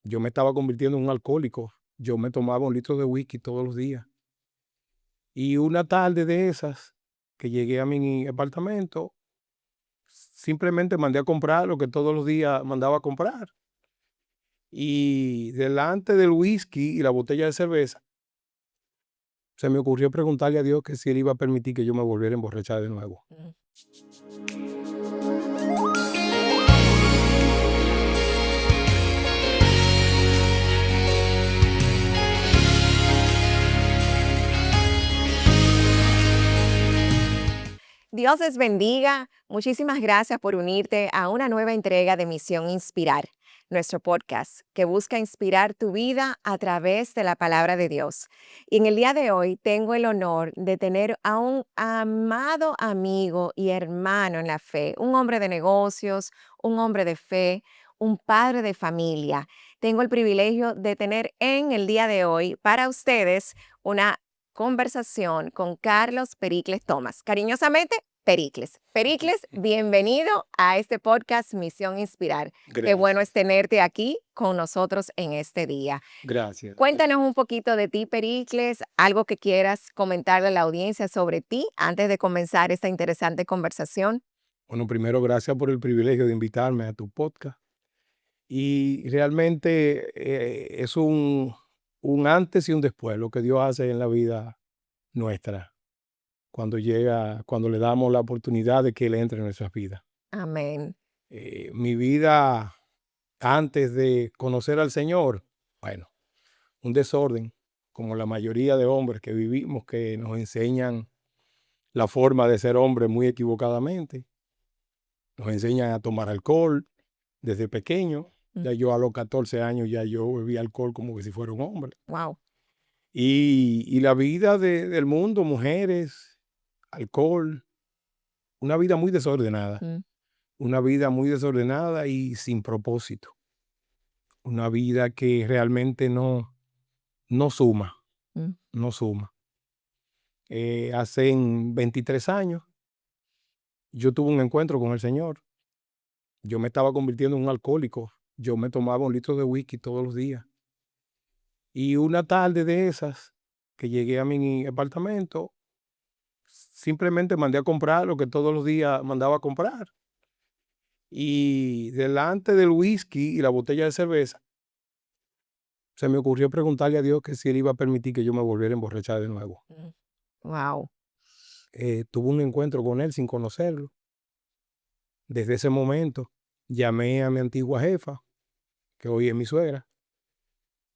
Yo me estaba convirtiendo en un alcohólico. Yo me tomaba 1 litro de whisky todos los días. Y una tarde de esas, que llegué a mi apartamento, simplemente mandé a comprar lo que todos los días mandaba a comprar. Y delante del whisky y la botella de cerveza, se me ocurrió preguntarle a Dios que si Él iba a permitir que yo me volviera a emborrachar de nuevo. Mm. Dios les bendiga. Muchísimas gracias por unirte a una nueva entrega de Misión Inspirar, nuestro podcast que busca inspirar tu vida a través de la palabra de Dios. Y en el día de hoy tengo el honor de tener a un amado amigo y hermano en la fe, un hombre de negocios, un hombre de fe, un padre de familia. Tengo el privilegio de tener en el día de hoy para ustedes una conversación con Carlos Pericles Thomas. Cariñosamente, Pericles. Pericles, bienvenido a este podcast Misión Inspirar. Qué bueno es tenerte aquí con nosotros en este día. Gracias. Cuéntanos un poquito de ti, Pericles, algo que quieras comentarle a la audiencia sobre ti antes de comenzar esta interesante conversación. Bueno, primero, gracias por el privilegio de invitarme a tu podcast. Y realmente es un antes y un después lo que Dios hace en la vida nuestra cuando le damos la oportunidad de que Él entre en nuestras vidas. Amén. Mi vida antes de conocer al Señor, bueno, un desorden, como la mayoría de hombres que vivimos, que nos enseñan la forma de ser hombre muy equivocadamente. Nos enseñan a tomar alcohol desde pequeño. Ya yo a los 14 años ya yo bebía alcohol como que si fuera un hombre. Wow. Y la vida del mundo, mujeres, alcohol, una vida muy desordenada. Una vida muy desordenada y sin propósito. Una vida que realmente no suma, no suma. Hace 23 años yo tuve un encuentro con el Señor. Yo me estaba convirtiendo en un alcohólico. Yo me tomaba 1 litro de whisky todos los días. Y una tarde de esas, que llegué a mi apartamento, simplemente mandé a comprar lo que todos los días mandaba a comprar. Y delante del whisky y la botella de cerveza, se me ocurrió preguntarle a Dios que si Él iba a permitir que yo me volviera a emborrachar de nuevo. Wow. Tuve un encuentro con Él sin conocerlo. Desde ese momento llamé a mi antigua jefa, que hoy es mi suegra,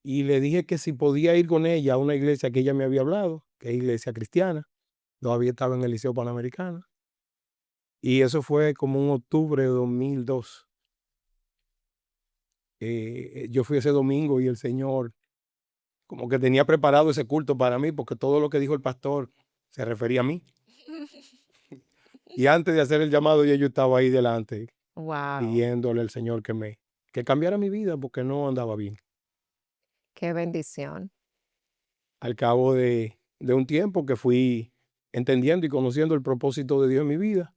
y le dije que si podía ir con ella a una iglesia que ella me había hablado, que es iglesia cristiana. Todavía estaba en el Liceo Panamericano. Y eso fue como en octubre de 2002. Yo fui ese domingo y el Señor como que tenía preparado ese culto para mí, porque todo lo que dijo el pastor se refería a mí. Y antes de hacer el llamado, ya yo estaba ahí delante Wow. pidiéndole al Señor que cambiara mi vida porque no andaba bien. Qué bendición. Al cabo de un tiempo que fui entendiendo y conociendo el propósito de Dios en mi vida,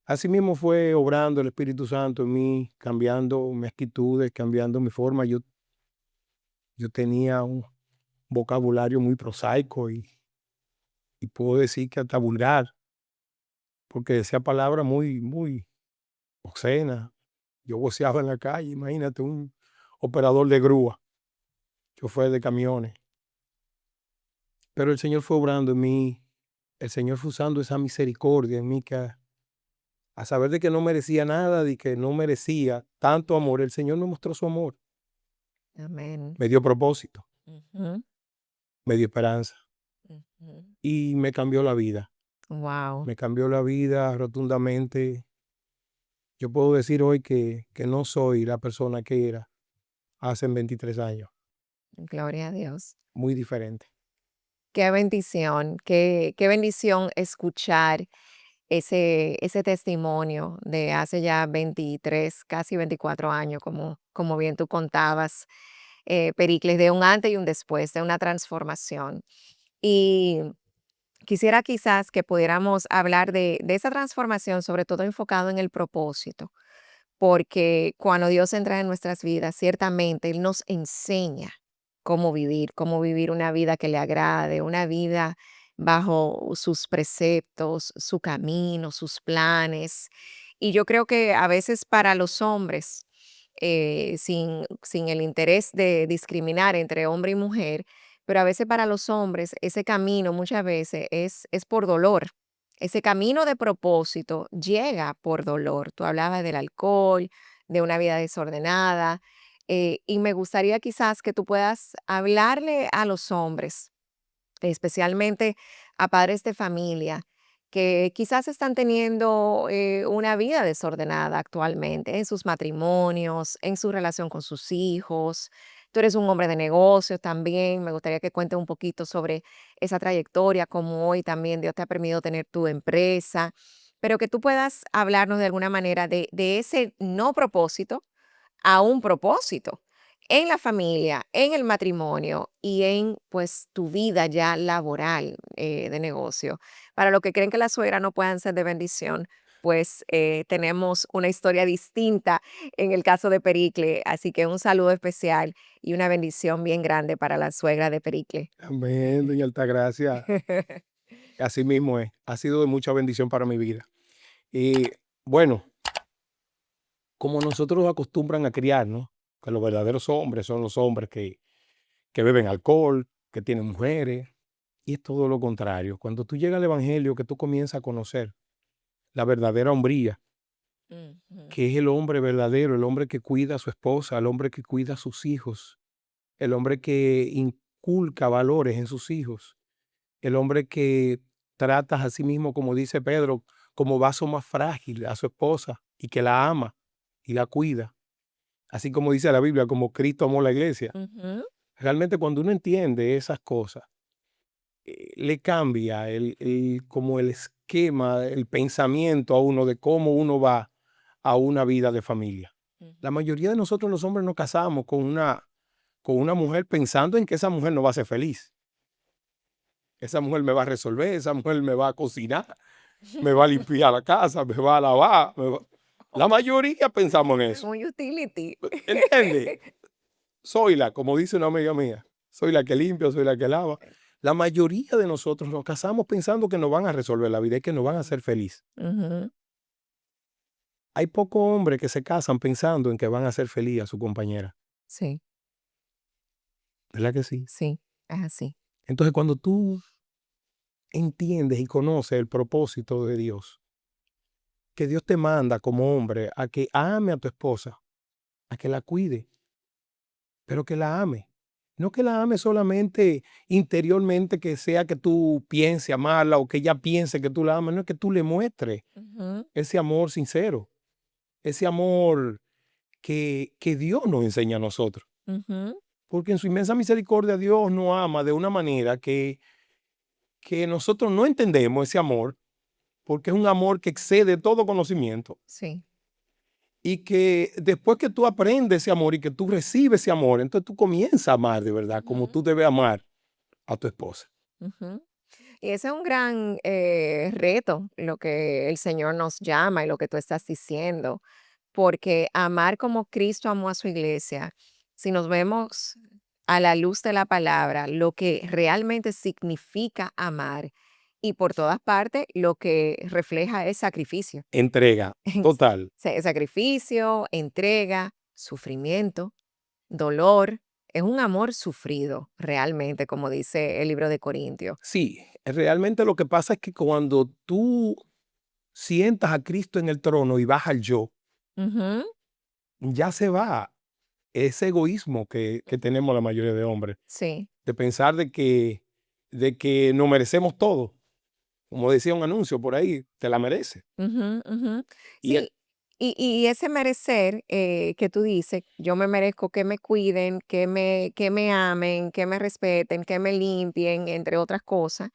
así mismo fue obrando el Espíritu Santo en mí, cambiando mis actitudes, cambiando mi forma. Yo tenía un vocabulario muy prosaico y puedo decir que hasta vulgar, porque decía palabras muy obscenas. Yo voceaba en la calle, imagínate, un operador de grúa, chofer de camiones. Pero el Señor fue obrando en mí, el Señor fue usando esa misericordia en mí que a saber de que no merecía nada, de que no merecía tanto amor, el Señor me mostró su amor, Amén. me dio propósito, Ujú, me dio esperanza ujú. y me cambió la vida. Wow. Me cambió la vida rotundamente. Yo puedo decir hoy que no soy la persona que era hace 23 años, Gloria a Dios. muy diferente. Qué bendición escuchar ese testimonio de hace ya 23, casi 24 años, como bien tú contabas, Pericles, de un antes y un después, de una transformación. Y quisiera quizás que pudiéramos hablar de esa transformación, sobre todo enfocado en el propósito, porque cuando Dios entra en nuestras vidas, ciertamente Él nos enseña cómo vivir una vida que le agrade, una vida bajo sus preceptos, su camino, sus planes. Y yo creo que a veces para los hombres, sin el interés de discriminar entre hombre y mujer, pero a veces para los hombres ese camino muchas veces es por dolor. Ese camino de propósito llega por dolor. Tú hablabas del alcohol, de una vida desordenada, y me gustaría quizás que tú puedas hablarle a los hombres, especialmente a padres de familia, que quizás están teniendo una vida desordenada actualmente en sus matrimonios, en su relación con sus hijos. Tú eres un hombre de negocios también. Me gustaría que cuentes un poquito sobre esa trayectoria, cómo hoy también Dios te ha permitido tener tu empresa, pero que tú puedas hablarnos de alguna manera de ese no propósito a un propósito en la familia, en el matrimonio y en pues tu vida ya laboral de negocio. Para los que creen que la suegra no puedan ser de bendición, pues tenemos una historia distinta en el caso de Pericle. Así que un saludo especial y una bendición bien grande para la suegra de Pericle. Amén, doña Altagracia. Así mismo es. Ha sido de mucha bendición para mi vida. Y bueno, como nosotros acostumbran a criarnos, que los verdaderos hombres son los hombres que beben alcohol, que tienen mujeres, y es todo lo contrario. Cuando tú llegas al evangelio, que tú comienzas a conocer la verdadera hombría, Ujú, que es el hombre verdadero, el hombre que cuida a su esposa, el hombre que cuida a sus hijos, el hombre que inculca valores en sus hijos, el hombre que trata a sí mismo, como dice Pedro, como vaso más frágil a su esposa y que la ama y la cuida, así como dice la Biblia, como Cristo amó la iglesia. ujú, Realmente cuando uno entiende esas cosas, le cambia como el esquema, el pensamiento a uno de cómo uno va a una vida de familia. La ujú, mayoría de nosotros los hombres nos casamos con una mujer pensando en que esa mujer no va a ser feliz. Esa mujer me va a resolver, esa mujer me va a cocinar, me va a limpiar la casa, me va a lavar. La mayoría pensamos en eso. un utility. ¿Entiendes? Soy la, como dice una amiga mía, soy la que limpia, soy la que lava. La mayoría de nosotros nos casamos pensando que nos van a resolver la vida y que nos van a hacer feliz. Ujú, Hay pocos hombres que se casan pensando en que van a hacer feliz a su compañera. sí, ¿Verdad que sí? sí, es así. Entonces, cuando tú entiendes y conoces el propósito de Dios, que Dios te manda como hombre a que ame a tu esposa, a que la cuide, pero que la ame. No que la ame solamente interiormente, que sea que tú pienses amarla o que ella piense que tú la amas, no es que tú le muestres Ujú, ese amor sincero, ese amor que Dios nos enseña a nosotros. ujú, Porque en su inmensa misericordia Dios nos ama de una manera que nosotros no entendemos ese amor, porque es un amor que excede todo conocimiento. sí. Y que después que tú aprendes ese amor y que tú recibes ese amor, entonces tú comienzas a amar de verdad, como Ujú, tú debes amar a tu esposa. ujú. Y ese es un gran reto, lo que el Señor nos llama y lo que tú estás diciendo, porque amar como Cristo amó a su iglesia, si nos vemos a la luz de la palabra, lo que realmente significa amar y por todas partes lo que refleja es sacrificio. Entrega total. Sacrificio, entrega, sufrimiento, dolor. Es un amor sufrido, realmente, como dice el libro de Corintios. Sí, realmente lo que pasa es que cuando tú sientas a Cristo en el trono y baja el yo, Ujú, ya se va ese egoísmo que tenemos la mayoría de hombres, sí. de pensar de que no merecemos todo. Como decía un anuncio por ahí, te la mereces. Ujú, ujú. Y Sí, y ese merecer, que tú dices, yo me merezco que me cuiden, que me amen, que me respeten, que me limpien, entre otras cosas,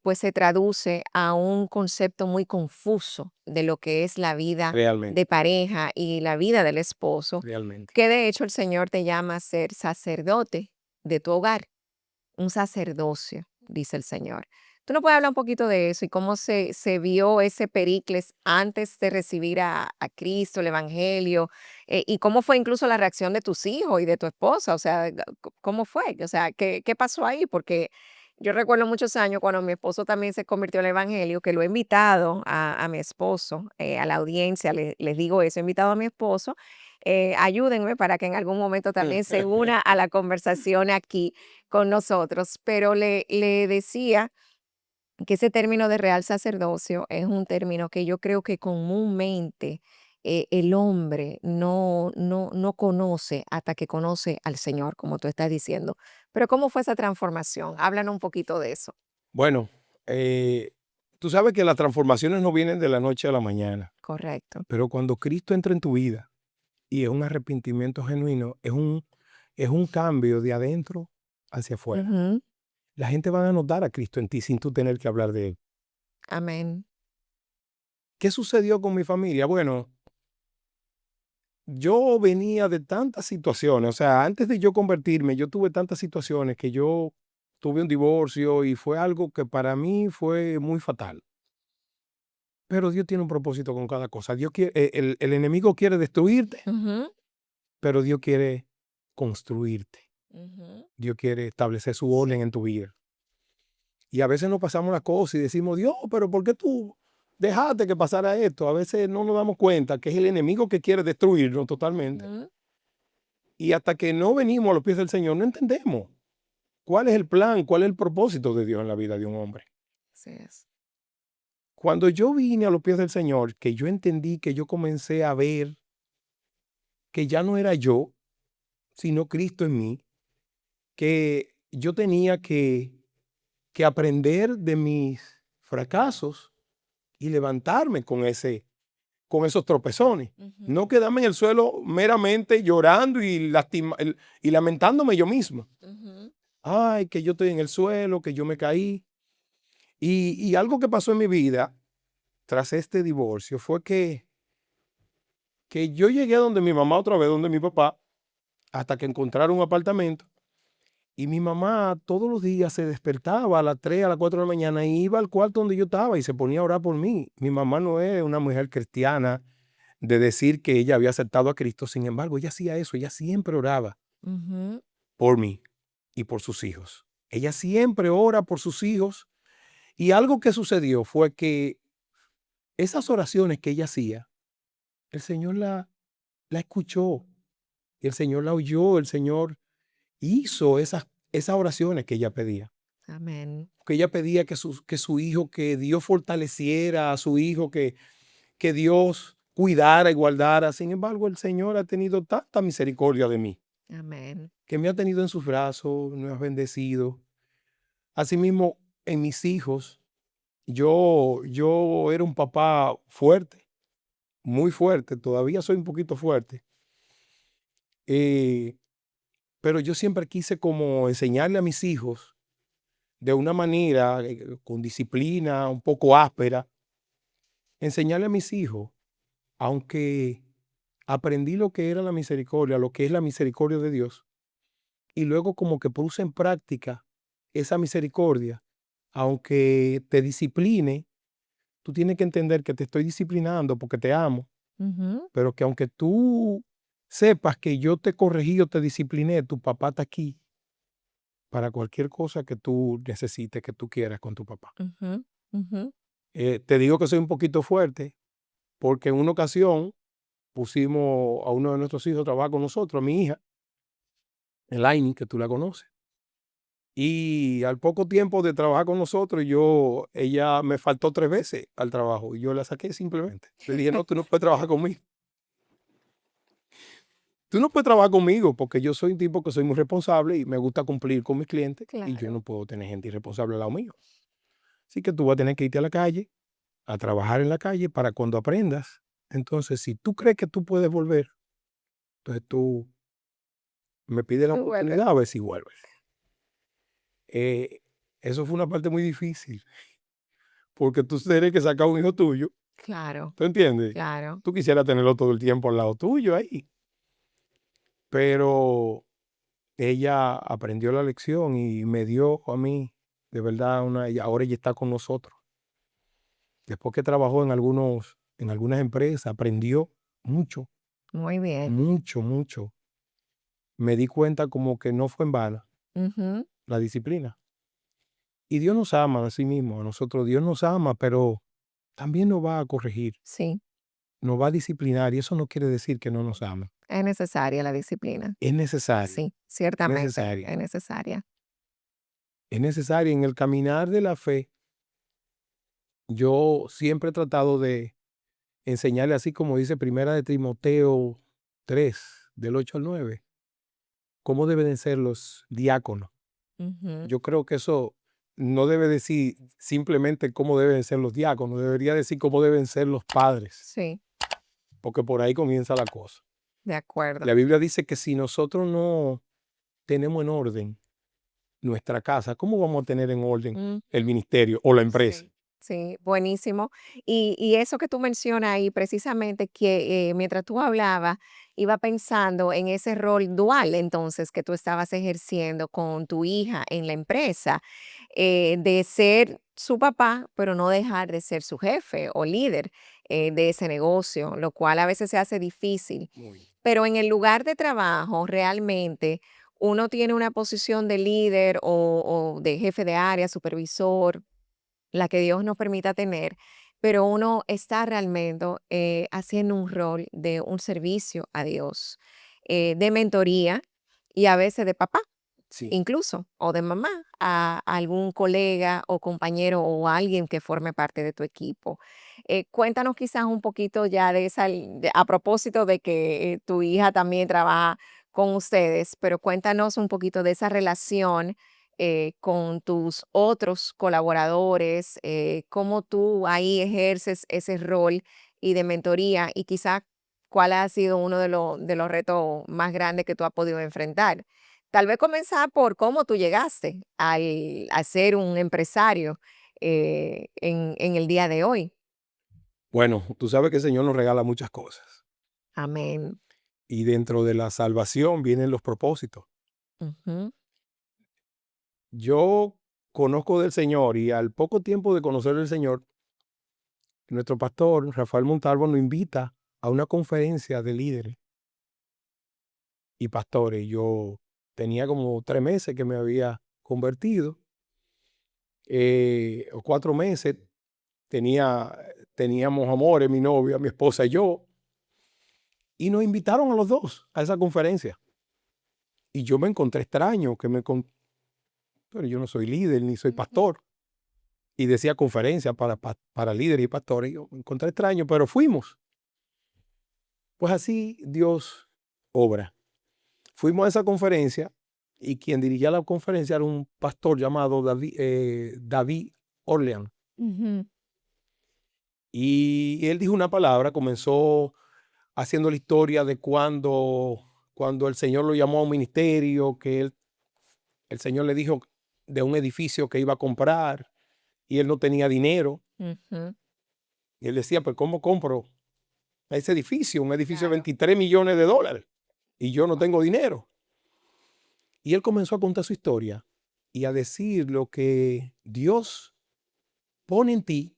pues se traduce a un concepto muy confuso de lo que es la vida realmente, de pareja y la vida del esposo, realmente. que de hecho el Señor te llama a ser sacerdote de tu hogar, un sacerdocio, dice el Señor. ¿Tú no puedes hablar un poquito de eso y cómo se vio ese Pericles antes de recibir a Cristo, el Evangelio? Y cómo fue incluso la reacción de tus hijos y de tu esposa. O sea, ¿cómo fue? O sea, ¿qué pasó ahí? Porque yo recuerdo muchos años cuando mi esposo también se convirtió al Evangelio, que lo he invitado a mi esposo, a la audiencia, les digo eso, he invitado a mi esposo. Ayúdenme para que en algún momento también se una a la conversación aquí con nosotros, pero le decía que ese término de real sacerdocio es un término que yo creo que comúnmente el hombre no conoce hasta que conoce al Señor, como tú estás diciendo. Pero ¿cómo fue esa transformación? Háblanos un poquito de eso. Bueno, tú sabes que las transformaciones no vienen de la noche a la mañana, Correcto. pero cuando Cristo entra en tu vida y es un arrepentimiento genuino, es un cambio de adentro hacia afuera. Ujú. La gente va a notar a Cristo en ti sin tú tener que hablar de él. Amén. ¿Qué sucedió con mi familia? Bueno, yo venía de tantas situaciones, o sea, antes de yo convertirme, yo tuve tantas situaciones que yo tuve un divorcio y fue algo que para mí fue muy fatal. Pero Dios tiene un propósito con cada cosa. Dios quiere, el enemigo quiere destruirte, Ujú, pero Dios quiere construirte. ujú. Dios quiere establecer su Sí. orden en tu vida. Y a veces nos pasamos las cosas y decimos, Dios, pero ¿por qué tú dejaste que pasara esto? A veces no nos damos cuenta que es el enemigo que quiere destruirnos totalmente. Ujú. Y hasta que no venimos a los pies del Señor, no entendemos cuál es el plan, cuál es el propósito de Dios en la vida de un hombre. Así es. Cuando yo vine a los pies del Señor, que yo entendí, que yo comencé a ver que ya no era yo, sino Cristo en mí, que yo tenía que aprender de mis fracasos y levantarme con esos tropezones. Ujú, No quedarme en el suelo meramente llorando y lamentándome yo mismo. ujú, Ay, que yo estoy en el suelo, que yo me caí. Y algo que pasó en mi vida tras este divorcio fue que yo llegué donde mi mamá otra vez, donde mi papá, hasta que encontraron un apartamento. Y mi mamá todos los días se despertaba a las 3, a las 4 de la mañana y iba al cuarto donde yo estaba y se ponía a orar por mí. Mi mamá no es una mujer cristiana de decir que ella había aceptado a Cristo. Sin embargo, ella hacía eso. Ella siempre oraba ujú, por mí y por sus hijos. Ella siempre ora por sus hijos. Y algo que sucedió fue que esas oraciones que ella hacía, el Señor la escuchó. Y el Señor la oyó. El Señor hizo esas oraciones que ella pedía. Amén. Que ella pedía que su hijo, que Dios fortaleciera a su hijo, que Dios cuidara y guardara. Sin embargo, el Señor ha tenido tanta misericordia de mí, Amén. que me ha tenido en sus brazos, me ha bendecido. Asimismo, en mis hijos, yo era un papá fuerte, muy fuerte, todavía soy un poquito fuerte, eh, pero yo siempre quise como enseñarle a mis hijos de una manera, con disciplina, un poco áspera, enseñarle a mis hijos, aunque aprendí lo que era la misericordia, lo que es la misericordia de Dios, y luego como que puse en práctica esa misericordia, aunque te discipline, tú tienes que entender que te estoy disciplinando porque te amo, Ujú, pero que aunque tú sepas que yo te corregí o te discipliné, tu papá está aquí para cualquier cosa que tú necesites, que tú quieras con tu papá. ujú, ujú. Te digo que soy un poquito fuerte porque en una ocasión pusimos a uno de nuestros hijos a trabajar con nosotros, a mi hija, Elaine, que tú la conoces. Y al poco tiempo de trabajar con nosotros, ella me faltó 3 veces al trabajo y yo la saqué simplemente. Le dije: "No, tú no puedes trabajar conmigo. Tú no puedes trabajar conmigo porque yo soy un tipo que soy muy responsable y me gusta cumplir con mis clientes y yo Claro. no puedo tener gente irresponsable al lado mío. Así que tú vas a tener que irte a la calle, a trabajar en la calle para cuando aprendas. Entonces, si tú crees que tú puedes volver, entonces tú me pides la Tú vuelves. oportunidad a ver si vuelves". Eh, Eso fue una parte muy difícil, porque tú tienes que sacar un hijo tuyo, Claro, ¿tú entiendes? claro. Tú quisieras tenerlo todo el tiempo al lado tuyo ahí, pero ella aprendió la lección y me dio a mí. de verdad, y ahora ella está con nosotros. Después que trabajó en algunas empresas, aprendió mucho, Muy bien. mucho, mucho. Me di cuenta como que no fue en vano Ujú. la disciplina. Y Dios nos ama a sí mismo, a nosotros. Dios nos ama, pero también nos va a corregir, Sí, nos va a disciplinar, y eso no quiere decir que no nos ame. es necesaria la disciplina. Es necesaria, Sí, ciertamente necesaria. es necesaria. Es necesaria en el caminar de la fe. Yo siempre he tratado de enseñarle, así como dice Primera de Timoteo 3, del 8 al 9, cómo deben ser los diáconos. Ujú. Yo creo que eso no debe decir simplemente cómo deben ser los diáconos, debería decir cómo deben ser los padres, Sí, porque por ahí comienza la cosa. de acuerdo. La Biblia dice que si nosotros no tenemos en orden nuestra casa, ¿cómo vamos a tener en orden Mm. el ministerio o la empresa? Sí, sí, buenísimo. Y eso que tú mencionas ahí, precisamente que mientras tú hablabas, iba pensando en ese rol dual entonces que tú estabas ejerciendo con tu hija en la empresa, de ser su papá, pero no dejar de ser su jefe o líder de ese negocio, lo cual a veces se hace difícil. Muy. Pero en el lugar de trabajo, realmente uno tiene una posición de líder o de jefe de área, supervisor, la que Dios nos permita tener, pero uno está realmente haciendo un rol de un servicio a Dios, de mentoría y a veces de papá, Sí. incluso, o de mamá, a algún colega o compañero o alguien que forme parte de tu equipo. Cuéntanos quizás un poquito ya de esa, a propósito de que tu hija también trabaja con ustedes, pero cuéntanos un poquito de esa relación con tus otros colaboradores, cómo tú ahí ejerces ese rol y de mentoría y quizás cuál ha sido uno de los retos más grandes que tú has podido enfrentar. Tal vez comenzar por cómo tú llegaste a ser un empresario en el día de hoy. Bueno, tú sabes que el Señor nos regala muchas cosas, Amén. y dentro de la salvación vienen los propósitos. Ujú, Yo conozco del Señor, y al poco tiempo de conocer del Señor, nuestro pastor Rafael Montalvo nos invita a una conferencia de líderes y pastores. Yo tenía como 3 meses que me había convertido, o 4 meses. Teníamos amores, mi novia, mi esposa y yo, y nos invitaron a los dos a esa conferencia. Y yo me encontré extraño, pero yo no soy líder ni soy ujú. pastor. Y decía conferencia para líderes y pastores. Y yo me encontré extraño, pero fuimos. Pues así Dios obra. Fuimos a esa conferencia, y quien dirigía la conferencia era un pastor llamado David Orlean. Ujú, Y él dijo una palabra, comenzó haciendo la historia de cuando el Señor lo llamó a un ministerio, el Señor le dijo de un edificio que iba a comprar, y él no tenía dinero. ujú. Y él decía, pues, ¿cómo compro ese edificio? Un edificio de Claro. 23 millones de dólares, y yo no tengo dinero. Y él comenzó a contar su historia y a decir lo que Dios pone en ti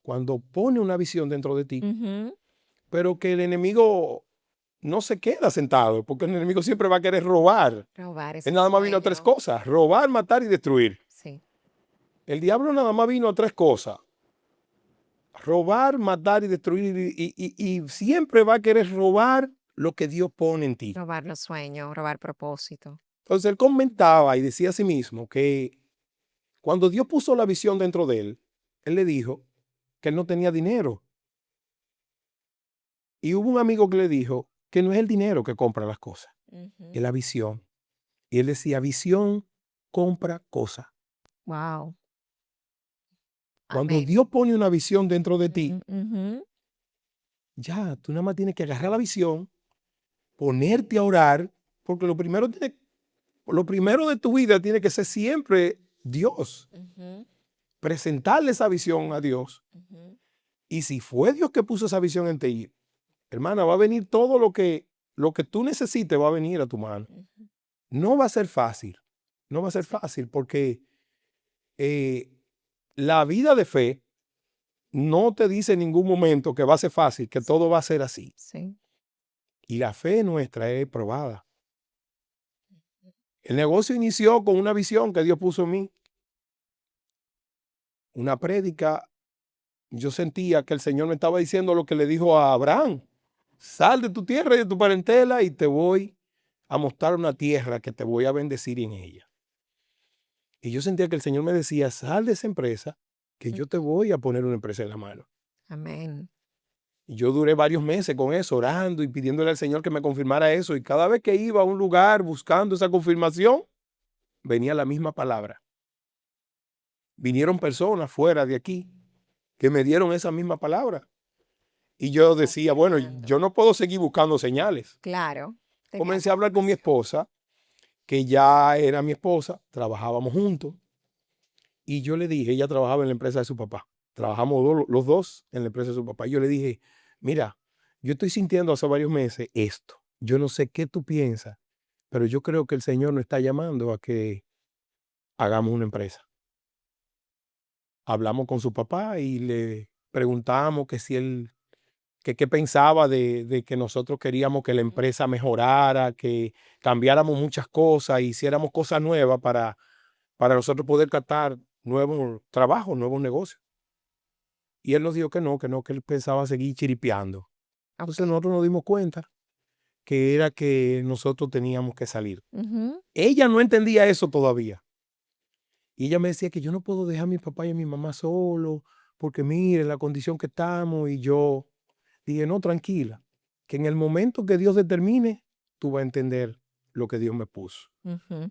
cuando pone una visión dentro de ti, Ujú. pero que el enemigo no se queda sentado, porque el enemigo siempre va a querer robar. Robar Él ese nada más vino a 3 sueño. cosas: robar, matar y destruir. Sí. El diablo nada más vino a 3 cosas: robar, matar y destruir, y siempre va a querer robar lo que Dios pone en ti. Robar los sueños, robar propósito. Entonces él comentaba y decía a sí mismo que cuando Dios puso la visión dentro de él, él le dijo que él no tenía dinero. Y hubo un amigo que le dijo que no es el dinero que compra las cosas, es Ujú. la visión. Y él decía, visión compra cosas. Wow. Cuando Amén. Dios pone una visión dentro de ti, Ujú. ya, tú nada más tienes que agarrar la visión, ponerte a orar, porque lo primero de tu vida tiene que ser siempre Dios. Ujú, Presentarle esa visión a Dios. ujú, Y si fue Dios que puso esa visión en ti, hermana, va a venir todo lo que tú necesites, va a venir a tu mano. ujú. No va a ser fácil, no va a ser Sí. fácil, porque la vida de fe no te dice en ningún momento que va a ser fácil, que todo va a ser así. Sí. Y la fe nuestra es probada. El negocio inició con una visión que Dios puso en mí. Una prédica, yo sentía que el Señor me estaba diciendo lo que le dijo a Abraham. Sal de tu tierra y de tu parentela y te voy a mostrar una tierra que te voy a bendecir en ella. Y yo sentía que el Señor me decía, sal de esa empresa, que yo te voy a poner una empresa en la mano. Amén. Y yo duré varios meses con eso, orando y pidiéndole al Señor que me confirmara eso. Y cada vez que iba a un lugar buscando esa confirmación, venía la misma palabra. Vinieron personas fuera de aquí que me dieron esa misma palabra. Y yo decía, bueno, Confirmando. yo no puedo seguir buscando señales. Claro. Tenía Comencé a hablar con mi confirmación. esposa, que ya era mi esposa, trabajábamos juntos. Y yo le dije, ella trabajaba en la empresa de su papá. Trabajamos los dos en la empresa de su papá. Y yo le dije, mira, yo estoy sintiendo hace varios meses esto. Yo no sé qué tú piensas, pero yo creo que el Señor nos está llamando a que hagamos una empresa. Hablamos con su papá y le preguntamos que si él, que qué pensaba de que nosotros queríamos que la empresa mejorara, que cambiáramos muchas cosas, hiciéramos cosas nuevas para nosotros poder captar nuevos trabajos, nuevos negocios. Y él nos dijo que no, que él pensaba seguir chiripeando. Entonces Ok. nosotros nos dimos cuenta que era que nosotros teníamos que salir. Ujú. Ella no entendía eso todavía. Y ella me decía que yo no puedo dejar a mi papá y a mi mamá solo, porque mire la condición que estamos. Y yo dije, no, tranquila, que en el momento que Dios determine, tú vas a entender lo que Dios me puso. Ujú.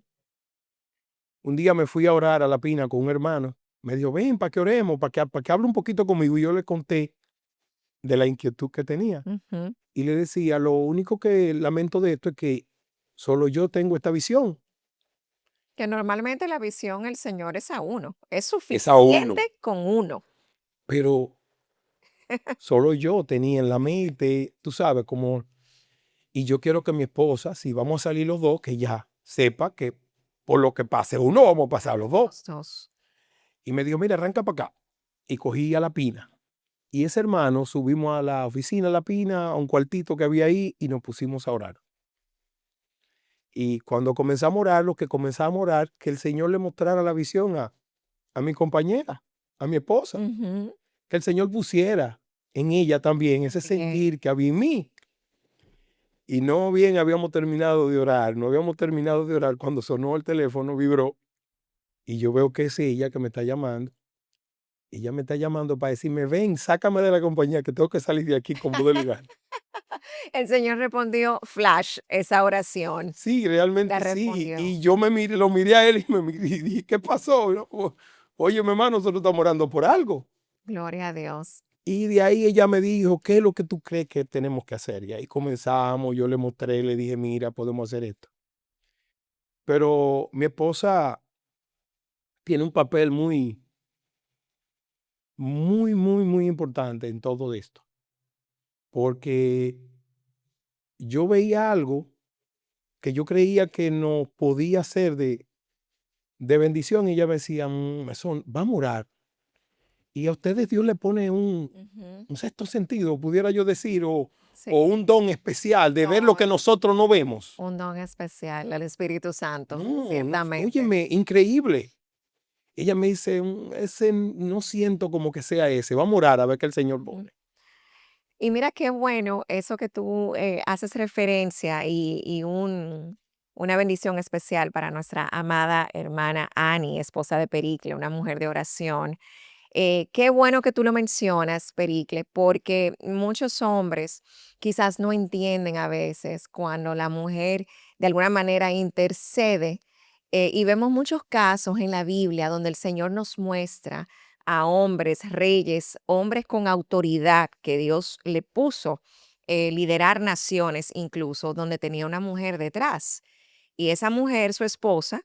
Un día me fui a orar a la pina con un hermano. Me dijo, ven, para que oremos, para que hable un poquito conmigo. Y yo le conté de la inquietud que tenía. Ujú. Y le decía, lo único que lamento de esto es que solo yo tengo esta visión. Que normalmente la visión el Señor es a uno. Es Es a uno. suficiente con uno. Pero solo yo tenía en la mente, tú sabes, como, y yo quiero que mi esposa, si vamos a salir los dos, que ya sepa que por lo que pase uno, vamos a pasar los dos. Los dos. Y me dijo, mira, arranca para acá. Y cogí a la pina. Y ese hermano subimos a la oficina, a la pina, a un cuartito que había ahí y nos pusimos a orar. Y cuando comenzamos a orar, lo que comenzamos a orar, que el Señor le mostrara la visión a mi compañera, a mi esposa, Ujú. que el Señor pusiera en ella también ese Bien. sentir que había en mí. Y no bien habíamos terminado de orar, no habíamos terminado de orar cuando sonó el teléfono, vibró, y yo veo que es ella que me está llamando. Ella me está llamando para decirme, ven, sácame de la compañía, que tengo que salir de aquí con voz de lugar. El Señor respondió flash esa oración. Sí, La realmente sí. respondió. Y yo lo miré a él y me miré y dije, ¿qué pasó? Oye, mi hermano, nosotros estamos orando por algo. Gloria a Dios. Y de ahí ella me dijo, ¿qué es lo que tú crees que tenemos que hacer? Y ahí comenzamos, yo le mostré, le dije, mira, podemos hacer esto. Pero mi esposa tiene un papel muy, muy, muy, muy importante en todo esto. Porque yo veía algo que yo creía que no podía ser de bendición y ella me decía, eso, vamos a orar. Y a ustedes Dios le pone Ujú. un sexto sentido, pudiera yo decir, Sí, o un don especial de ver lo que don, nosotros no vemos. un don especial, el Espíritu Santo, No, no, ciertamente. óyeme, increíble. Ella me dice, ese no siento como que sea ese. Vamos a orar a ver qué el Señor Ujú. pone. Y mira qué bueno eso que tú haces referencia y una bendición especial para nuestra amada hermana Annie, esposa de Pericle, una mujer de oración. Qué bueno que tú lo mencionas, Pericle, porque muchos hombres quizás no entienden a veces cuando la mujer de alguna manera intercede y vemos muchos casos en la Biblia donde el Señor nos muestra a hombres, reyes, hombres con autoridad que Dios le puso, liderar naciones incluso, donde tenía una mujer detrás. Y esa mujer, su esposa,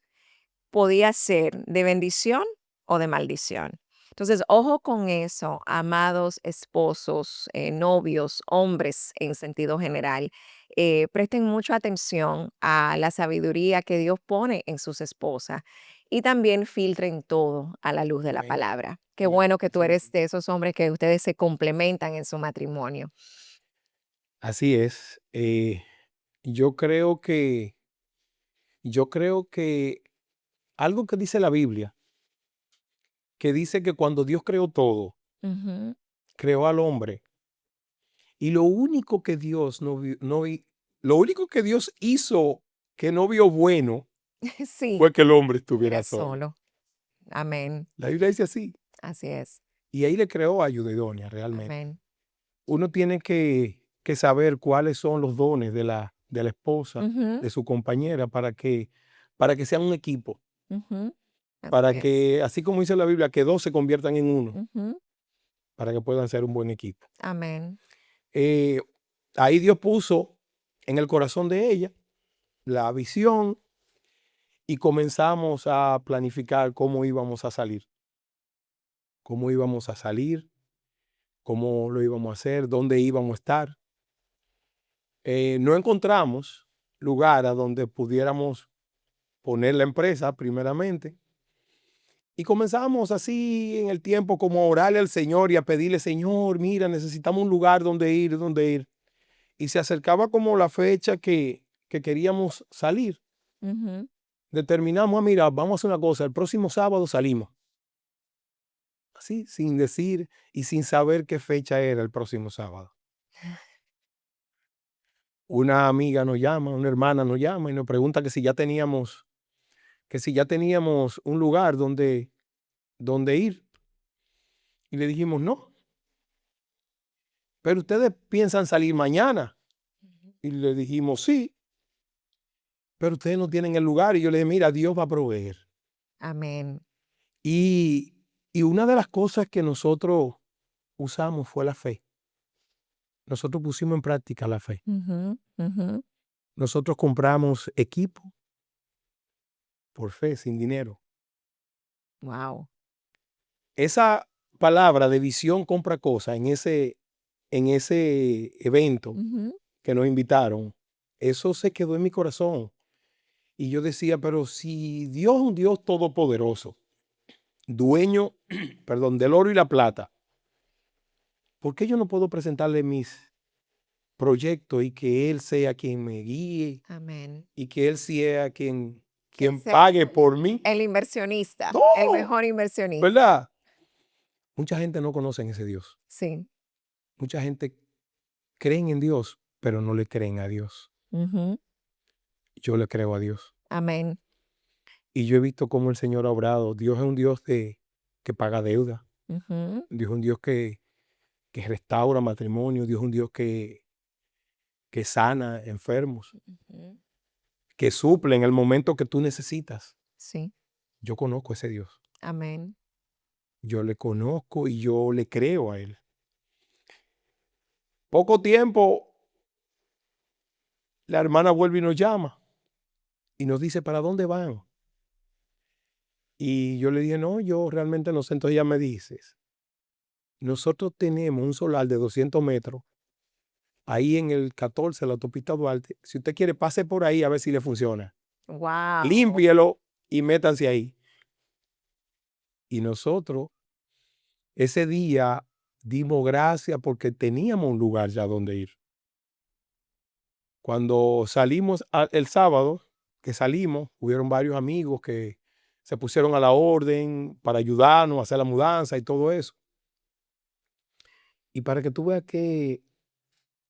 podía ser de bendición o de maldición. Entonces, ojo con eso, amados esposos, novios, hombres en sentido general. Presten mucha atención a la sabiduría que Dios pone en sus esposas y también filtren todo a la luz de la Amén. palabra. Qué Amén. bueno que tú Así eres mismo. de esos hombres que ustedes se complementan en su matrimonio. Así es. Yo creo que, yo creo que algo que dice la Biblia, que dice que cuando Dios creó todo, Ujú. creó al hombre, y lo único que Dios lo único que Dios hizo que no vio bueno Sí, fue que el hombre era estuviera solo. solo. Amén. La Biblia dice así. Así es. Y ahí le creó ayuda idónea realmente. Amén. Uno tiene que saber cuáles son los dones de la esposa, Ujú, de su compañera, para que sean un equipo, ujú. Así para es. que, así como dice la Biblia, que dos se conviertan en uno, Ujú. para que puedan ser un buen equipo. Amén. Eh, Ahí Dios puso en el corazón de ella la visión y comenzamos a planificar cómo íbamos a salir, cómo lo íbamos a hacer, dónde íbamos a estar. No encontramos lugar a donde pudiéramos poner la empresa primeramente y comenzamos así en el tiempo como a orarle al Señor y a pedirle, Señor, mira, necesitamos un lugar donde ir, donde ir. Y se acercaba como la fecha que queríamos salir. Ujú. Determinamos, mira, vamos a hacer una cosa, el próximo sábado salimos. Así, sin decir y sin saber qué fecha era el próximo sábado. Una amiga nos llama, una hermana nos llama y nos pregunta que si ya teníamos un lugar donde ir. Y le dijimos, no, pero ustedes piensan salir mañana. Ujú. Y le dijimos, sí, pero ustedes no tienen el lugar. Y yo le dije, mira, Dios va a proveer. Amén. Y, y una de las cosas que nosotros usamos fue la fe. Nosotros pusimos en práctica la fe. Ujú, ujú. Nosotros compramos equipo por fe, sin dinero. Wow. Esa palabra de visión compra cosas en ese evento Ujú. que nos invitaron, eso se quedó en mi corazón. Y yo decía, pero si Dios es un Dios todopoderoso, dueño, perdón, del oro y la plata, ¿por qué yo no puedo presentarle mis proyectos y que Él sea quien me guíe Amén. y que Él sea Que quien sea pague por mí? el inversionista, el No, mejor inversionista. ¿verdad? Mucha gente no conoce en ese Dios. Sí. Mucha gente creen en Dios, pero no le creen a Dios. Ujú. Yo le creo a Dios. Amén. Y yo he visto cómo el Señor ha obrado. Dios es un Dios que paga deuda. Ujú, Dios es un Dios que restaura matrimonio. Dios es un Dios que sana enfermos, ujú. que suple en el momento que tú necesitas. Sí. Yo conozco a ese Dios. Amén. Yo le conozco y yo le creo a Él. Poco tiempo, la hermana vuelve y nos llama y nos dice, ¿para dónde van? Y yo le dije, no, yo realmente no sé. Entonces ella me dice, nosotros tenemos un solar de 200 metros ahí en el 14, la autopista Duarte. Si usted quiere, pase por ahí a ver si le funciona. Wow. Límpielo y métanse ahí. Y nosotros ese día dimos gracias porque teníamos un lugar ya donde ir. Cuando salimos el sábado, que salimos, hubieron varios amigos que se pusieron a la orden para ayudarnos a hacer la mudanza y todo eso. Y para que tú veas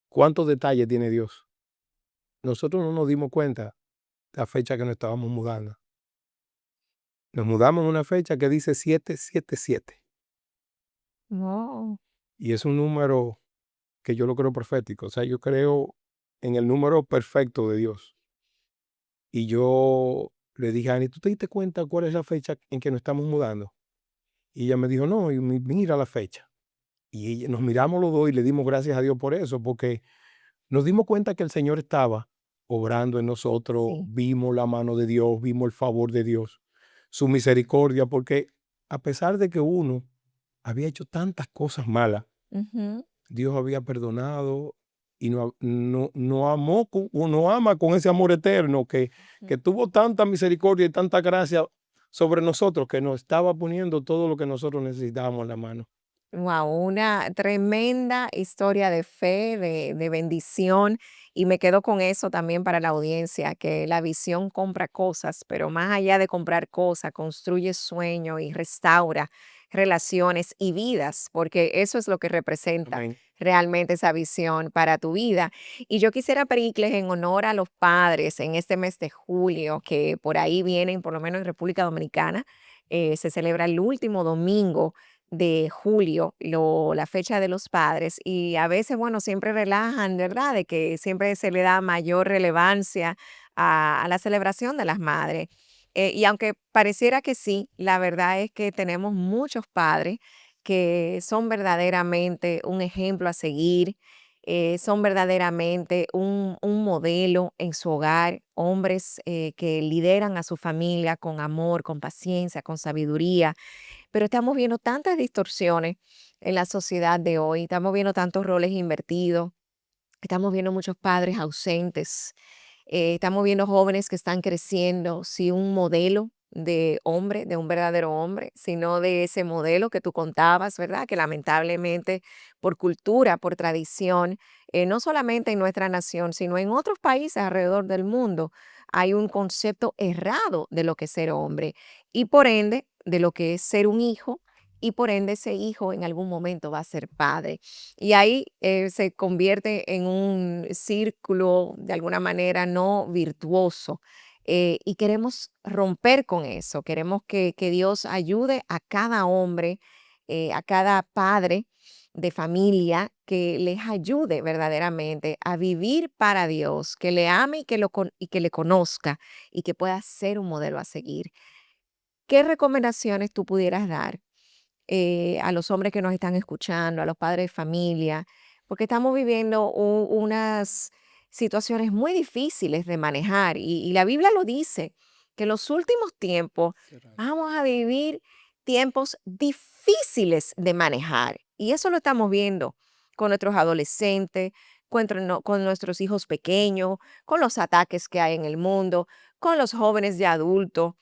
cuántos detalles tiene Dios. Nosotros no nos dimos cuenta la fecha que nos estábamos mudando. Nos mudamos en una fecha que dice 777 Wow. y es un número que yo lo creo profético. O sea, yo creo en el número perfecto de Dios. Y yo le dije a Ani, ¿tú te diste cuenta cuál es la fecha en que nos estamos mudando? Y ella me dijo, no, y mira la fecha. Y nos miramos los dos y le dimos gracias a Dios por eso, porque nos dimos cuenta que el Señor estaba obrando en nosotros, Sí. vimos la mano de Dios, vimos el favor de Dios, su misericordia, porque a pesar de que uno había hecho tantas cosas malas, Ujú, Dios había perdonado y no amó, nos ama con ese amor eterno que ujú. tuvo tanta misericordia y tanta gracia sobre nosotros, que nos estaba poniendo todo lo que nosotros necesitábamos en la mano. Wow, una tremenda historia de fe, de bendición, y me quedo con eso también para la audiencia, que la visión compra cosas, pero más allá de comprar cosas, construye sueños y restaura relaciones y vidas, porque eso es lo que representa Amén. realmente esa visión para tu vida. Y yo quisiera, Pericles, en honor a los padres en este mes de julio, que por ahí vienen, por lo menos en República Dominicana, se celebra el último domingo de julio, la fecha de los padres, y a veces, bueno, siempre relajan, ¿verdad? De que siempre se le da mayor relevancia a la celebración de las madres. Y aunque pareciera que sí, la verdad es que tenemos muchos padres que son verdaderamente un ejemplo a seguir, son verdaderamente un modelo en su hogar, hombres que lideran a su familia con amor, con paciencia, con sabiduría, pero estamos viendo tantas distorsiones en la sociedad de hoy, estamos viendo tantos roles invertidos, estamos viendo muchos padres ausentes, estamos viendo jóvenes que están creciendo sin un modelo de hombre, de un verdadero hombre, sino de ese modelo que tú contabas, ¿verdad? Que lamentablemente por cultura, por tradición, no solamente en nuestra nación, sino en otros países alrededor del mundo, hay un concepto errado de lo que es ser hombre y por ende de lo que es ser un hijo y por ende ese hijo en algún momento va a ser padre. Y ahí se convierte en un círculo de alguna manera no virtuoso. Y queremos romper con eso, queremos que Dios ayude a cada hombre, a cada padre de familia, que les ayude verdaderamente a vivir para Dios, que le ame y que le conozca y que pueda ser un modelo a seguir. ¿Qué recomendaciones tú pudieras dar a los hombres que nos están escuchando, a los padres de familia? Porque estamos viviendo unas situaciones muy difíciles de manejar y la Biblia lo dice, que en los últimos tiempos Será. vamos a vivir tiempos difíciles de manejar. Y eso lo estamos viendo con nuestros adolescentes, con nuestros hijos pequeños, con los ataques que hay en el mundo, con los jóvenes de adultos.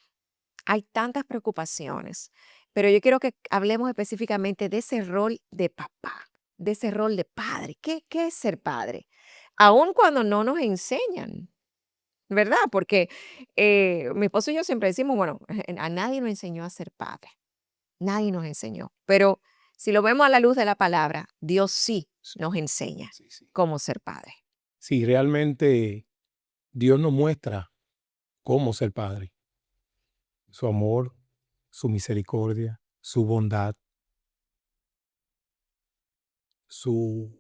Hay tantas preocupaciones, pero yo quiero que hablemos específicamente de ese rol de papá, de ese rol de padre. ¿Qué es ser padre? Aun cuando no nos enseñan, ¿verdad? Porque mi esposo y yo siempre decimos, bueno, a nadie nos enseñó a ser padre, nadie nos enseñó, pero si lo vemos a la luz de la palabra, Dios sí Sí, nos enseña sí, sí. cómo ser padre. Sí, realmente Dios nos muestra cómo ser padre. Su amor, su misericordia, su bondad, su...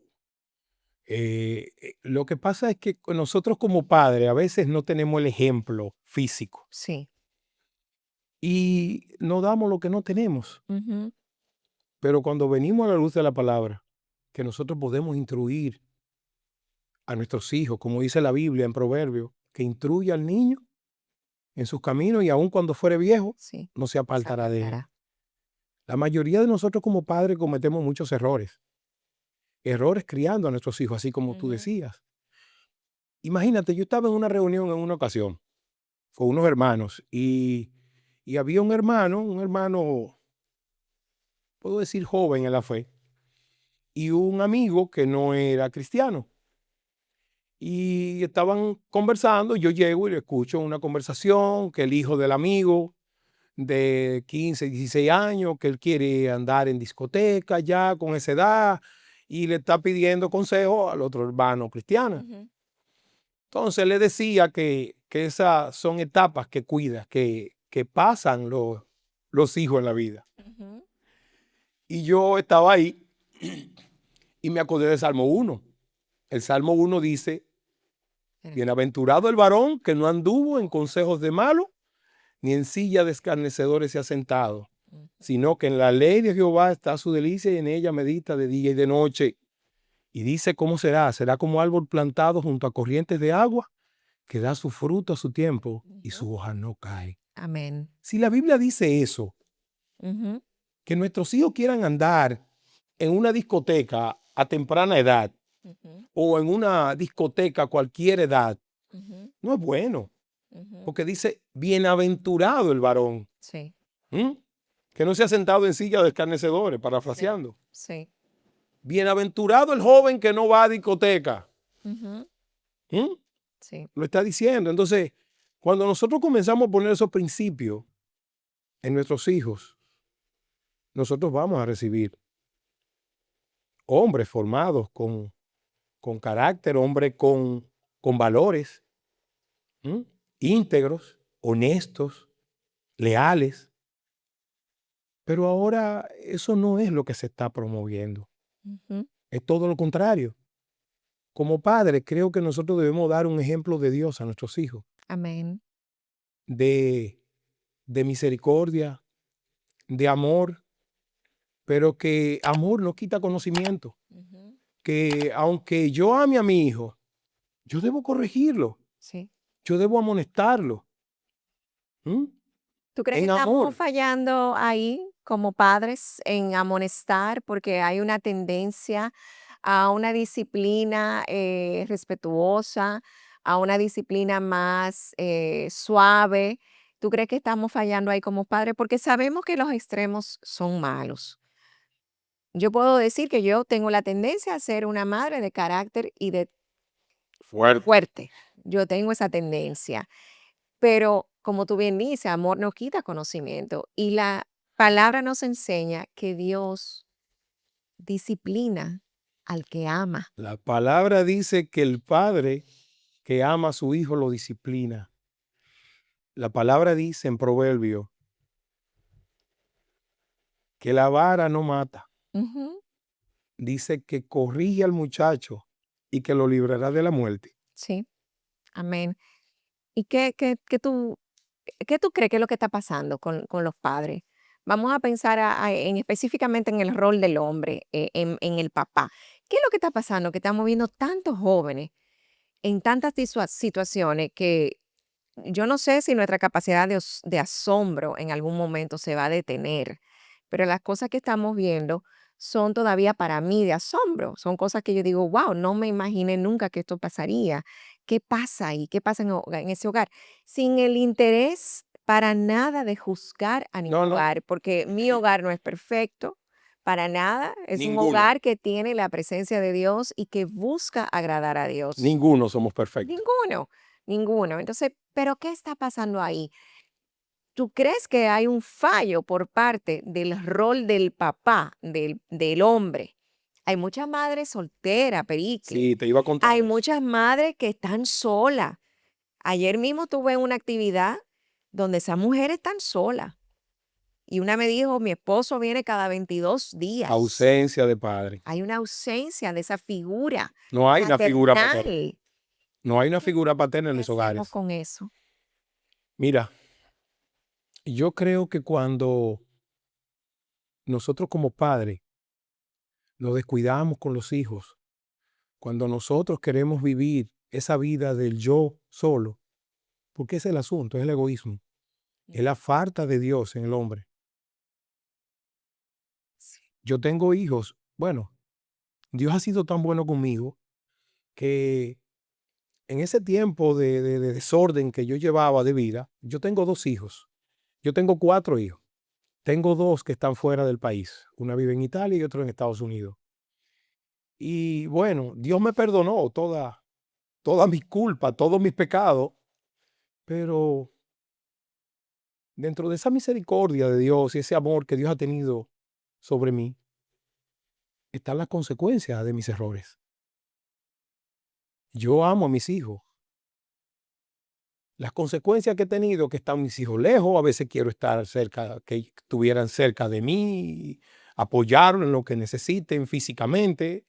lo que pasa es que nosotros como padres a veces no tenemos el ejemplo físico Sí. y no damos lo que no tenemos. Ujú. Pero cuando venimos a la luz de la palabra, que nosotros podemos instruir a nuestros hijos, como dice la Biblia en Proverbios, que instruya al niño en sus caminos y aun cuando fuere viejo, Sí, no se se apartará de él. apartará. La mayoría de nosotros como padres cometemos muchos errores. Errores criando a nuestros hijos, así como tú Ujú. decías. Imagínate, yo estaba en una reunión en una ocasión con unos hermanos y había un hermano, puedo decir joven en la fe, y un amigo que no era cristiano. Y estaban conversando, yo llego y le escucho una conversación que el hijo del amigo de 15, 16 años, que él quiere andar en discoteca ya con esa edad y le está pidiendo consejo al otro hermano cristiano. Ujú. Entonces le decía que esas son etapas que cuida, que pasan los hijos en la vida. Ujú. Y yo estaba ahí y me acordé del Salmo 1. El Salmo 1 dice, Pero- bienaventurado el varón que no anduvo en consejos de malos, ni en silla de escarnecedores se ha sentado, Ujú. sino que en la ley de Jehová está su delicia y en ella medita de día y de noche. Y dice cómo será, será como árbol plantado junto a corrientes de agua, que da su fruto a su tiempo y Ujú. su hoja no cae. Amén. Si la Biblia dice eso, Ujú. que nuestros hijos quieran andar en una discoteca a temprana edad Ujú. o en una discoteca a cualquier edad, Ujú. no es bueno, Ujú. porque dice, bienaventurado el varón. Sí, ¿Mm? Que no se ha sentado en silla de escarnecedores, sí, parafraseando. sí. Bienaventurado el joven que no va a discoteca. Ujú, ¿Mm? sí. Lo está diciendo. Entonces, cuando nosotros comenzamos a poner esos principios en nuestros hijos, nosotros vamos a recibir hombres formados con carácter, hombres con valores, ¿m? Íntegros, honestos, leales. Pero ahora eso no es lo que se está promoviendo. Ujú, Es todo lo contrario. Como padres, creo que nosotros debemos dar un ejemplo de Dios a nuestros hijos, amén. de, de misericordia, de amor, pero que amor no quita conocimiento. Ujú, Que aunque yo ame a mi hijo, yo debo corregirlo, sí. yo debo amonestarlo, ¿m? ¿Tú crees que En estamos amor. fallando ahí como padres en amonestar porque hay una tendencia a una disciplina respetuosa, a una disciplina más suave? ¿Tú crees que estamos fallando ahí como padres? Porque sabemos que los extremos son malos. Yo puedo decir que yo tengo la tendencia a ser una madre de carácter y de Fuerte. fuerte. Yo tengo esa tendencia. Pero, como tú bien dices, amor no quita conocimiento. Y la palabra nos enseña que Dios disciplina al que ama. La palabra dice que el padre que ama a su hijo lo disciplina. La palabra dice en Proverbio que la vara no mata. Ujú, Dice que corrige al muchacho y que lo librará de la muerte. sí, amén. ¿Y qué tú crees que es lo que está pasando con los padres? Vamos a pensar específicamente en el rol del hombre, en el papá. ¿Qué es lo que está pasando? Que estamos viendo tantos jóvenes en tantas situaciones que yo no sé si nuestra capacidad de asombro en algún momento se va a detener, pero las cosas que estamos viendo son todavía para mí de asombro. Son cosas que yo digo, wow, no me imaginé nunca que esto pasaría. ¿Qué pasa ahí? ¿Qué pasa en ese hogar? Sin el interés para nada de juzgar a ningún No, no, hogar, porque mi hogar no es perfecto. Para nada, es un ninguno. hogar que tiene la presencia de Dios y que busca agradar a Dios. Ninguno somos perfectos. Ninguno, ninguno. Entonces, ¿pero qué está pasando ahí? ¿Tú crees que hay un fallo por parte del rol del papá, del hombre? Hay muchas madres solteras, Pericle. Sí, te iba a contar Hay eso. muchas madres que están solas. Ayer mismo tuve una actividad donde esas mujeres están solas. Y una me dijo, mi esposo viene cada 22 días. Ausencia de padre. Hay una ausencia de esa figura No hay una figura paterna. paternal. No hay una figura paterna en ¿Qué los hacemos hogares. con eso? Mira, yo creo que cuando nosotros como padres nos descuidamos con los hijos, cuando nosotros queremos vivir esa vida del yo solo, porque ese es el asunto, es el egoísmo, es la falta de Dios en el hombre. Sí. Yo tengo hijos, bueno, Dios ha sido tan bueno conmigo que en ese tiempo de desorden que yo llevaba de vida, yo tengo 2 hijos, yo tengo 4 hijos, tengo 2 que están fuera del país, una vive en Italia y otro en Estados Unidos. Y bueno, Dios me perdonó todas mis culpas, todos mis pecados, pero dentro de esa misericordia de Dios y ese amor que Dios ha tenido sobre mí, están las consecuencias de mis errores. Yo amo a mis hijos. Las consecuencias que he tenido, que están mis hijos lejos, a veces quiero estar cerca, que estuvieran cerca de mí, apoyarlo en lo que necesiten físicamente,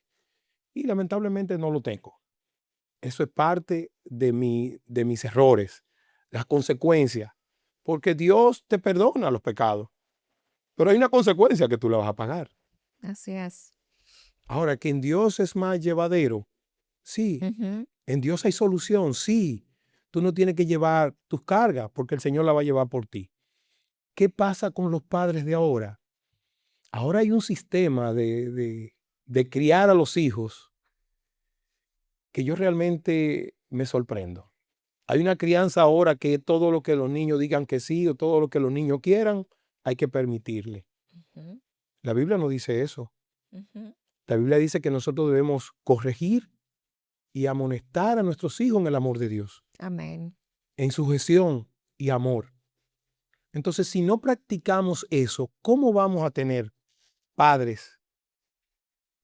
y lamentablemente no lo tengo. Eso es parte de mis errores, las consecuencias, porque Dios te perdona los pecados, pero hay una consecuencia que tú la vas a pagar. Así es. Ahora, que en Dios es más llevadero, sí, Ujú. en Dios hay solución, sí. Tú no tienes que llevar tus cargas porque el Señor la va a llevar por ti. ¿Qué pasa con los padres de ahora? Ahora hay un sistema de criar a los hijos que yo realmente me sorprendo. Hay una crianza ahora que todo lo que los niños digan que sí o todo lo que los niños quieran, hay que permitirle. Ujú, La Biblia no dice eso. ujú. La Biblia dice que nosotros debemos corregir y amonestar a nuestros hijos en el amor de Dios, Amén. en sujeción y amor. Entonces, si no practicamos eso, ¿cómo vamos a tener padres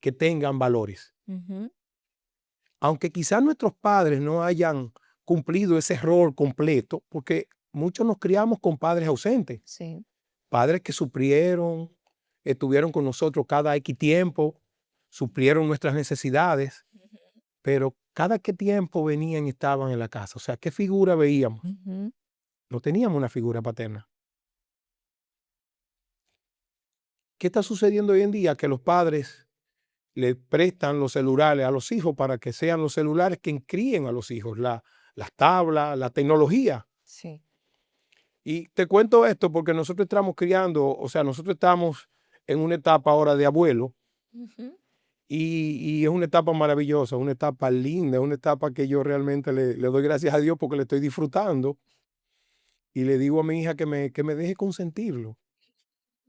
que tengan valores? Ujú, Aunque quizás nuestros padres no hayan cumplido ese rol completo, porque muchos nos criamos con padres ausentes, sí. padres que suplieron, estuvieron con nosotros cada X tiempo, suplieron nuestras necesidades, Ujú, pero cada qué tiempo venían y estaban en la casa. O sea, ¿qué figura veíamos? ujú. No teníamos una figura paterna. ¿Qué está sucediendo hoy en día? Que los padres le prestan los celulares a los hijos para que sean los celulares que críen a los hijos, las tablas, la tecnología. Sí. Y te cuento esto porque nosotros estamos criando, o sea, nosotros estamos en una etapa ahora de abuelo Ujú, y es una etapa maravillosa, una etapa linda, una etapa que yo realmente le doy gracias a Dios porque le estoy disfrutando y le digo a mi hija que me deje consentirlo,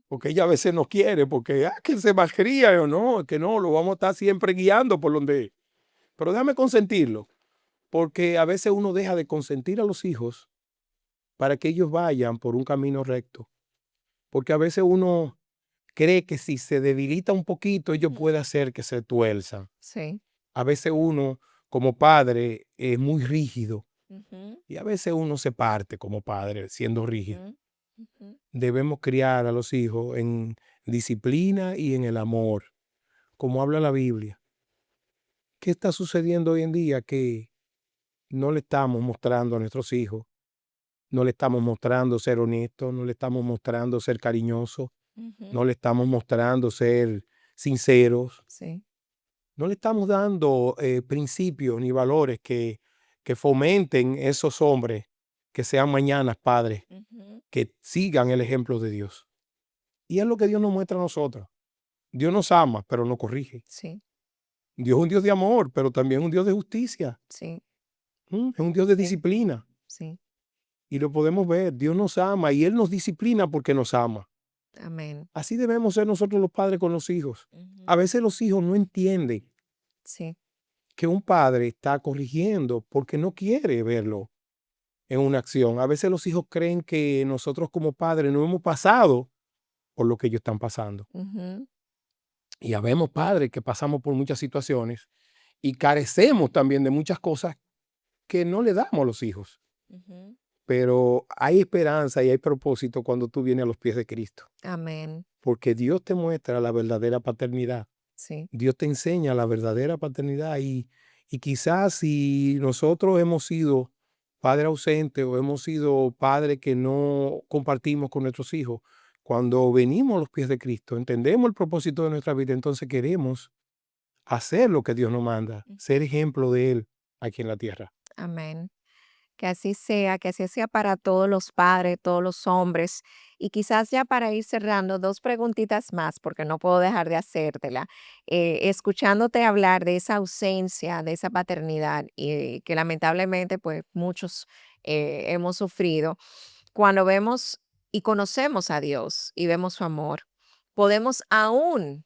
porque ella a veces no quiere, porque que se malcría o no, que no, lo vamos a estar siempre guiando por donde, pero déjame consentirlo, porque a veces uno deja de consentir a los hijos para que ellos vayan por un camino recto, porque a veces uno cree que si se debilita un poquito, ellos ujú. puede hacer que se tuerzan. Sí. A veces uno, como padre, es muy rígido Ujú, y a veces uno se parte como padre siendo rígido. ujú, ujú. Debemos criar a los hijos en disciplina y en el amor, como habla la Biblia. ¿Qué está sucediendo hoy en día? Que no le estamos mostrando a nuestros hijos, no le estamos mostrando ser honestos, no le estamos mostrando ser cariñosos, Ujú. no le estamos mostrando ser sinceros. Sí. No le estamos dando principios ni valores que fomenten esos hombres que sean mañana padres, Ujú. que sigan el ejemplo de Dios. Y es lo que Dios nos muestra a nosotros. Dios nos ama, pero nos corrige. Sí, Dios es un Dios de amor, pero también es un Dios de justicia. sí, Es un Dios de sí, disciplina. sí. Y lo podemos ver. Dios nos ama y Él nos disciplina porque nos ama. Amén. Así debemos ser nosotros los padres con los hijos. A Ujú. veces los hijos no entienden Sí. que un padre está corrigiendo porque no quiere verlo en una acción. A veces los hijos creen que nosotros como padres no hemos pasado por lo que ellos están pasando. Ujú, Y habemos padres que pasamos por muchas situaciones y carecemos también de muchas cosas que no le damos a los hijos. ujú. Pero hay esperanza y hay propósito cuando tú vienes a los pies de Cristo, Amén. porque Dios te muestra la verdadera paternidad. Sí. Dios te enseña la verdadera paternidad y quizás si nosotros hemos sido padre ausente o hemos sido padres que no compartimos con nuestros hijos, cuando venimos a los pies de Cristo, entendemos el propósito de nuestra vida, entonces queremos hacer lo que Dios nos manda, ser Ujú. ejemplo de Él aquí en la tierra. Amén. Que así sea para todos los padres, todos los hombres. Y quizás ya para ir cerrando, dos preguntitas más, porque no puedo dejar de hacértela. Escuchándote hablar de esa ausencia, de esa paternidad, y que lamentablemente pues muchos hemos sufrido, cuando vemos y conocemos a Dios y vemos su amor, podemos aún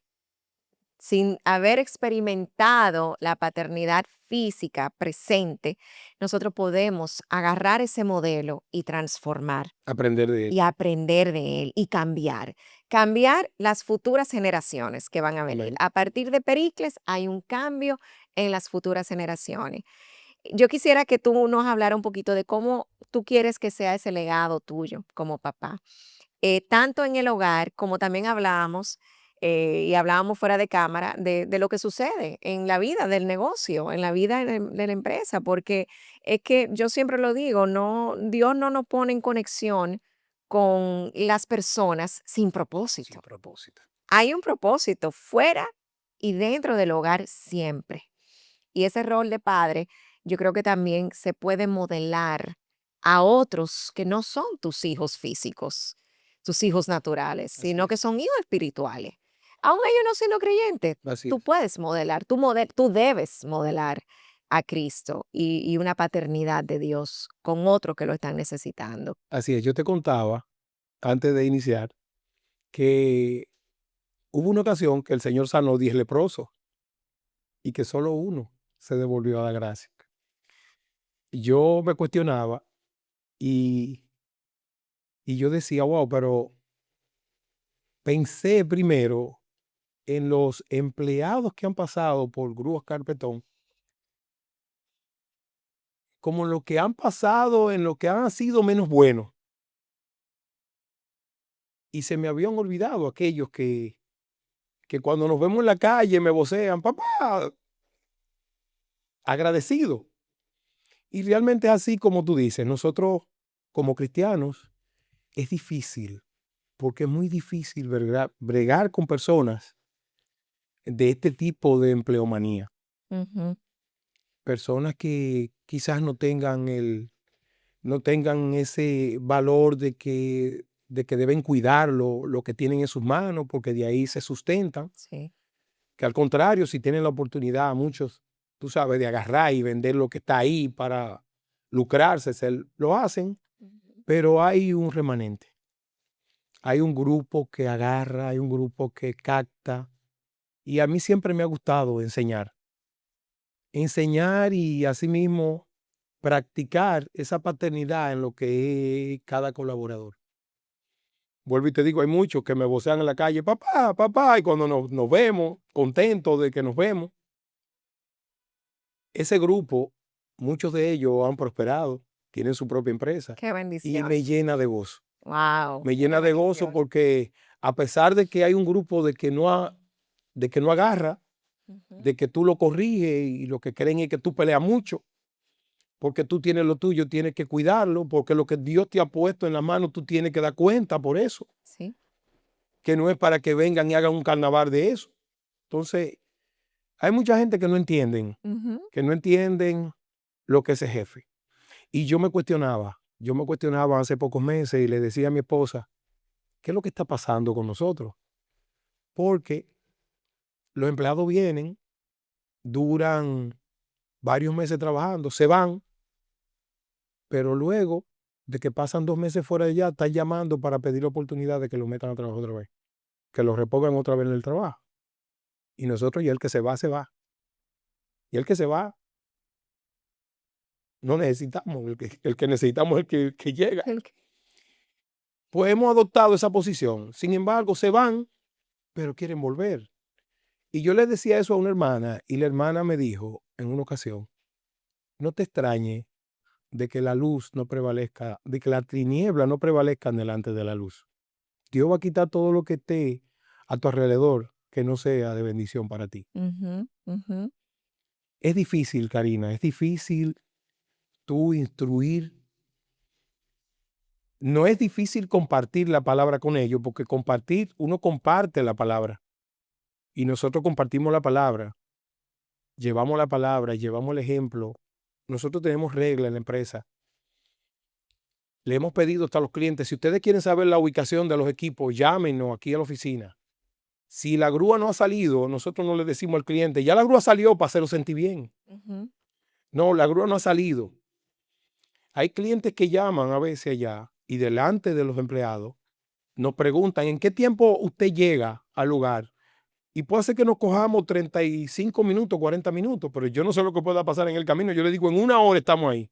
sin haber experimentado la paternidad física presente, nosotros podemos agarrar ese modelo y transformar Aprender de Él. y aprender de él y cambiar. Cambiar las futuras generaciones que van a venir. Amén. A partir de Pericles hay un cambio en las futuras generaciones. Yo quisiera que tú nos hablara un poquito de cómo tú quieres que sea ese legado tuyo como papá, tanto en el hogar como también hablábamos, y hablábamos fuera de cámara de lo que sucede en la vida del negocio, en la vida de la empresa, porque es que yo siempre lo digo, no, Dios no nos pone en conexión con las personas sin Sin propósito. propósito. Hay un propósito fuera y dentro del hogar siempre. Y ese rol de padre, yo creo que también se puede modelar a otros que no son tus hijos físicos, tus hijos naturales, Así sino que es. son hijos espirituales. Aún ellos no siendo creyentes, Así tú es. puedes modelar, tú debes modelar a Cristo y una paternidad de Dios con otros que lo están necesitando. Así es, yo te contaba antes de iniciar que hubo una ocasión que el Señor sanó 10 leprosos y que solo uno se devolvió a la gracia. Yo me cuestionaba y, y yo decía, wow, pero pensé primero en los empleados que han pasado por Grúas Carpetón, como lo que han pasado en lo que han sido menos buenos. Y se me habían olvidado aquellos que cuando nos vemos en la calle me vocean, papá, agradecido. Y realmente es así como tú dices, nosotros como cristianos es difícil, porque es muy difícil bregar con personas de este tipo de empleomanía. Ujú. Personas que quizás no tengan ese valor de que deben cuidar lo que tienen en sus manos, porque de ahí se sustentan. Sí. Que al contrario, si tienen la oportunidad, muchos, tú sabes, de agarrar y vender lo que está ahí para lucrarse, lo hacen, Ujú. pero hay un remanente. Hay un grupo que agarra, hay un grupo que capta, y a mí siempre me ha gustado enseñar. Enseñar y asimismo practicar esa paternidad en lo que es cada colaborador. Vuelvo y te digo, hay muchos que me vocean en la calle, papá, papá, y cuando nos vemos, contentos de que nos vemos, ese grupo, muchos de ellos han prosperado, tienen su propia empresa Qué y bendición. me llena de gozo. Wow, Me qué llena de gozo bendición. porque a pesar de que hay un grupo de que no agarra, Ujú. de que tú lo corriges y lo que creen es que tú peleas mucho, porque tú tienes lo tuyo, tienes que cuidarlo, porque lo que Dios te ha puesto en la mano, tú tienes que dar cuenta por eso, Sí. que no es para que vengan y hagan un carnaval de eso. Entonces, hay mucha gente Ujú. que no entienden lo que es el jefe. Y yo me cuestionaba hace pocos meses y le decía a mi esposa, ¿qué es lo que está pasando con nosotros? Porque los empleados vienen, duran varios meses trabajando, se van, pero luego de que pasan 2 meses fuera de allá, están llamando para pedir la oportunidad de que lo metan a trabajar otra vez, que lo repongan otra vez en el trabajo. Y nosotros, y el que se va, se va. Y el que se va, no necesitamos, el que necesitamos es que llega. El que- Pues hemos adoptado esa posición. Sin embargo, se van, pero quieren volver. Y yo le decía eso a una hermana y la hermana me dijo en una ocasión, no te extrañe de que la luz no prevalezca, de que la tiniebla no prevalezca delante de la luz. Dios va a quitar todo lo que esté a tu alrededor que no sea de bendición para ti. Ujú, ujú. Es difícil, Karina, es difícil tú instruir. No es difícil compartir la palabra con ellos porque uno comparte la palabra y nosotros compartimos la palabra. Llevamos la palabra, llevamos el ejemplo. Nosotros tenemos reglas en la empresa. Le hemos pedido hasta a los clientes, si ustedes quieren saber la ubicación de los equipos, llámenos aquí a la oficina. Si la grúa no ha salido, nosotros no le decimos al cliente, ya la grúa salió para hacerlo sentir bien. Ujú. No, la grúa no ha salido. Hay clientes que llaman a veces allá y delante de los empleados nos preguntan en qué tiempo usted llega al lugar. Y puede ser que nos cojamos 35 minutos, 40 minutos, pero yo no sé lo que pueda pasar en el camino. Yo le digo, en 1 hora estamos ahí.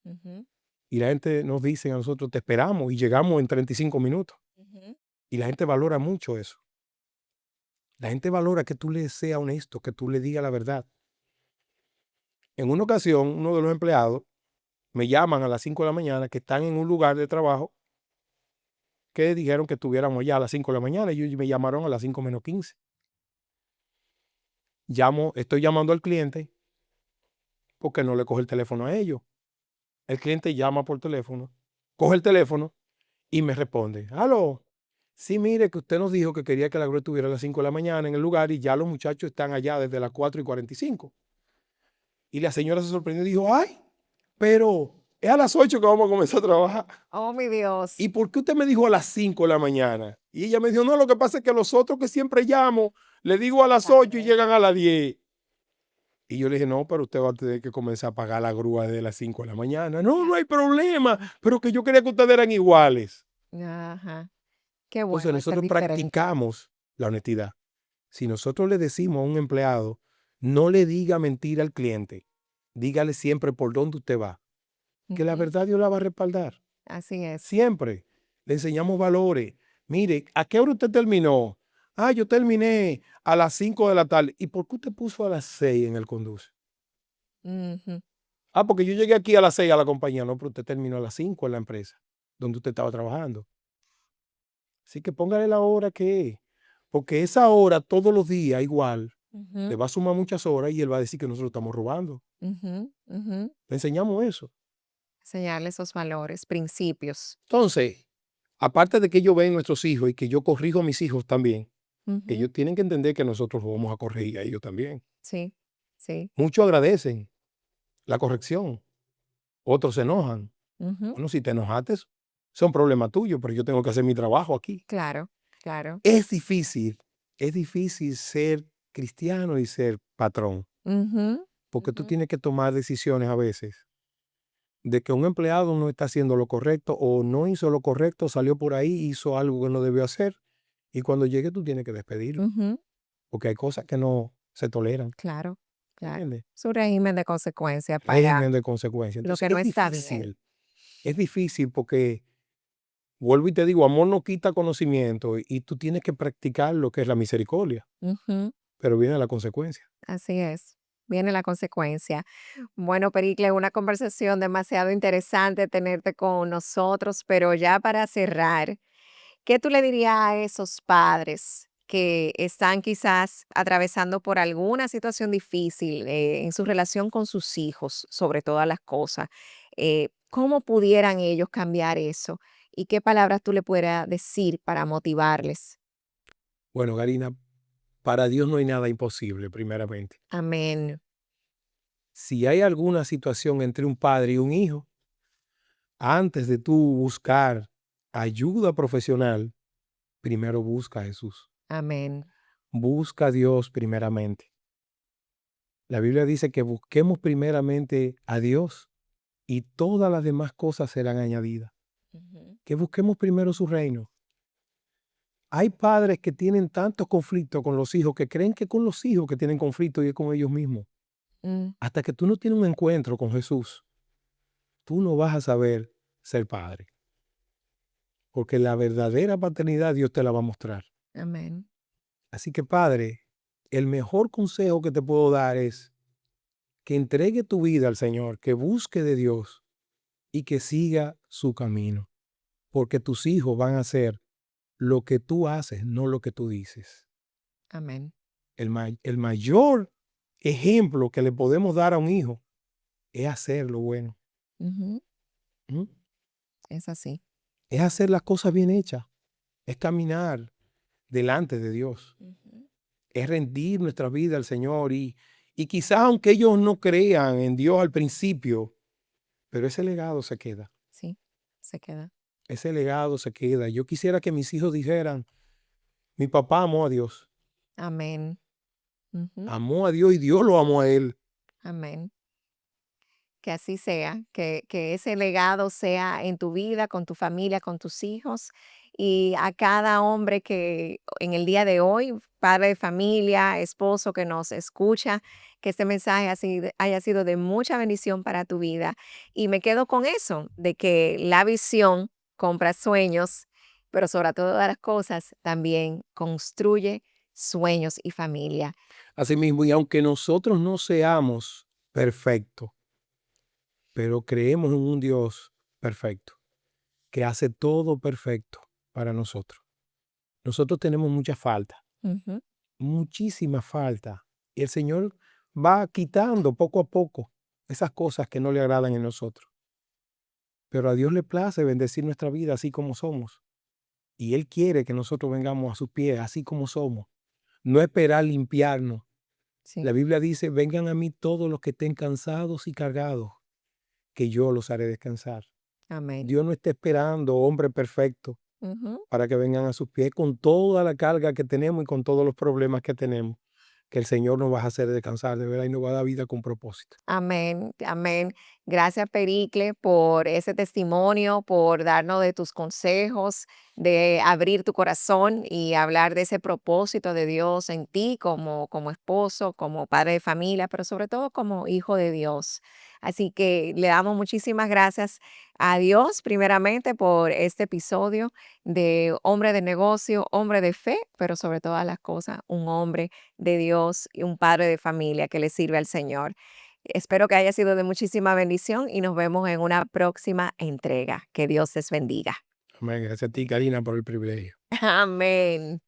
Ujú, Y la gente nos dice a nosotros, te esperamos y llegamos en 35 minutos. ujú. Y la gente valora mucho eso. La gente valora que tú le seas honesto, que tú le digas la verdad. En una ocasión, uno de los empleados me llaman a las 5 de la mañana que están en un lugar de trabajo que dijeron que estuviéramos ya a las 5 de la mañana y ellos me llamaron a las 5 menos 15. Estoy llamando al cliente porque no le coge el teléfono a ellos. El cliente llama por teléfono, coge el teléfono y me responde, aló, sí, mire que usted nos dijo que quería que la grúa estuviera a las 5 de la mañana en el lugar y ya los muchachos están allá desde las 4:45. Y la señora se sorprendió y dijo, ay, pero es a las 8 que vamos a comenzar a trabajar. Oh, mi Dios. ¿Y por qué usted me dijo a las 5 de la mañana? Y ella me dijo, no, lo que pasa es que los otros que siempre llamo, le digo a las 8 y Tarde. llegan a las 10. Y yo le dije, no, pero usted va a tener que comenzar a pagar la grúa desde las 5 de la mañana. No, no hay problema, pero que yo creía que ustedes eran iguales. Ajá. Qué Entonces bueno ser nosotros diferente. practicamos la honestidad. Si nosotros le decimos a un empleado, no le diga mentira al cliente, dígale siempre por dónde usted va, que la Ujú. verdad Dios la va a respaldar. Así es. Siempre le enseñamos valores. Mire, ¿a qué hora usted terminó? Ah, yo terminé a las 5 de la tarde. ¿Y por qué usted puso a las 6 en el conduce? Ujú. Ah, porque yo llegué aquí a las 6 a la compañía. No, pero usted terminó a las 5 en la empresa donde usted estaba trabajando. Así que póngale la hora que es. Porque esa hora todos los días igual le Ujú. va a sumar muchas horas y él va a decir que nosotros estamos robando. Ujú. Ujú. Le enseñamos eso. Enseñarle esos valores, principios. Entonces, aparte de que ellos ven nuestros hijos y que yo corrijo a mis hijos también, Ujú. ellos tienen que entender que nosotros los vamos a corregir a ellos también. Sí, sí. Muchos agradecen la corrección, otros se enojan. Ujú. Bueno, si te enojaste, son problemas tuyos, pero yo tengo que hacer mi trabajo aquí. Claro, claro. Es difícil ser cristiano y ser patrón, Ujú. porque tú Ujú. tienes que tomar decisiones a veces de que un empleado no está haciendo lo correcto o no hizo lo correcto, salió por ahí, hizo algo que no debió hacer y cuando llegue tú tienes que despedirlo, Ujú. porque hay cosas que no se toleran, Claro, claro. ¿entiendes? Su régimen de consecuencias para Régimen de consecuencias. lo Entonces que no está bien. es difícil porque, vuelvo y te digo, amor no quita conocimiento y tú tienes que practicar lo que es la misericordia, Ujú. pero viene la consecuencia. Así es. Viene la consecuencia. Bueno, Pericle, una conversación demasiado interesante tenerte con nosotros, pero ya para cerrar, ¿qué tú le dirías a esos padres que están quizás atravesando por alguna situación difícil en su relación con sus hijos, sobre todas las cosas? ¿Cómo pudieran ellos cambiar eso? ¿Y qué palabras tú le pudieras decir para motivarles? Bueno, Garina, para Dios no hay nada imposible, primeramente. Amén. Si hay alguna situación entre un padre y un hijo, antes de tú buscar ayuda profesional, primero busca a Jesús. Amén. Busca a Dios primeramente. La Biblia dice que busquemos primeramente a Dios y todas las demás cosas serán añadidas. Ujú. Que busquemos primero su reino. Hay padres que tienen tantos conflictos con los hijos que creen que con los hijos que tienen conflicto y es con ellos mismos. Mm. Hasta que tú no tienes un encuentro con Jesús, tú no vas a saber ser padre. Porque la verdadera paternidad Dios te la va a mostrar. Amén. Así que, padre, el mejor consejo que te puedo dar es que entregue tu vida al Señor, que busque de Dios y que siga su camino. Porque tus hijos van a hacer lo que tú haces, no lo que tú dices. Amén. El mayor ejemplo que le podemos dar a un hijo es hacer lo bueno. Ujú. ¿Mm? Es así. Es hacer las cosas bien hechas. Es caminar delante de Dios. Ujú. Es rendir nuestra vida al Señor y quizás aunque ellos no crean en Dios al principio, pero ese legado se queda. Sí, se queda. Ese legado se queda. Yo quisiera que mis hijos dijeran, mi papá amó a Dios. Amén. Ujú. Amó a Dios y Dios lo amó a él. Amén. Que así sea, que ese legado sea en tu vida, con tu familia, con tus hijos y a cada hombre que en el día de hoy, padre de familia, esposo que nos escucha, que este mensaje haya sido de mucha bendición para tu vida. Y me quedo con eso, de que la visión compra sueños, pero sobre todas las cosas también construye sueños y familia. Asimismo, y aunque nosotros no seamos perfectos, pero creemos en un Dios perfecto, que hace todo perfecto para nosotros. Nosotros tenemos mucha falta, Ujú. muchísima falta. Y el Señor va quitando poco a poco esas cosas que no le agradan en nosotros. Pero a Dios le place bendecir nuestra vida así como somos. Y Él quiere que nosotros vengamos a sus pies así como somos. No esperar limpiarnos. Sí, La Biblia dice, vengan a mí todos los que estén cansados y cargados, que yo los haré descansar. amén. Dios no está esperando hombre perfecto Ujú. para que vengan a sus pies con toda la carga que tenemos y con todos los problemas que tenemos. que el Señor nos va a hacer descansar de verdad y nos va a dar vida con propósito. Amén, amén. Gracias, Pericle, por ese testimonio, por darnos de tus consejos, de abrir tu corazón y hablar de ese propósito de Dios en ti como esposo, como padre de familia, pero sobre todo como hijo de Dios. Así que le damos muchísimas gracias a Dios, primeramente, por este episodio de hombre de negocio, hombre de fe, pero sobre todas las cosas, un hombre de Dios y un padre de familia que le sirve al Señor. Espero que haya sido de muchísima bendición y nos vemos en una próxima entrega. Que Dios les bendiga. Amén. Gracias a ti, Karina, por el privilegio. Amén.